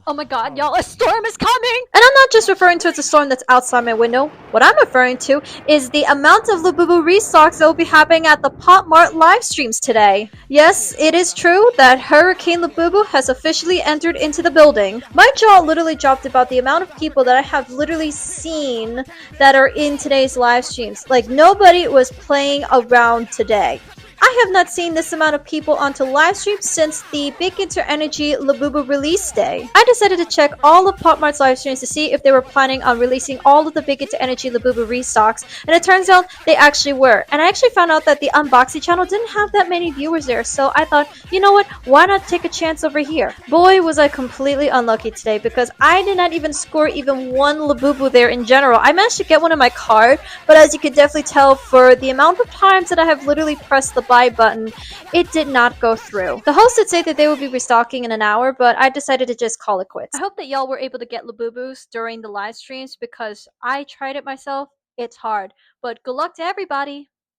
Oh my god, y'all, a storm is coming! And I'm not just referring to as a storm that's outside my window. What I'm referring to is the amount of Labubu restocks that will be happening at the Pop Mart live streams today. Yes, it is true that Hurricane Labubu has officially entered into the building. My jaw literally dropped about the amount of people that I have literally seen that are in today's live streams. Like, nobody was playing around today. I have not seen this amount of people onto live streams since the Big Inter Energy Labubu release day. I decided to check all of Pop Mart's live streams to see if they were planning on releasing all of the Big Inter Energy Labubu restocks, and it turns out they actually were. And I actually found out that the unboxing channel didn't have that many viewers there, so I thought, you know what, why not take a chance over here? Boy, was I completely unlucky today because I did not even score even one Labubu there in general. I managed to get one in my card, but as you could definitely tell, for the amount of times that I have literally pressed the buy button, it did not go through. The host did say that they would be restocking in an hour, but I decided to just call it quits. I hope that y'all were able to get Labubus during the live streams because I tried it myself. It's hard, but good luck to everybody!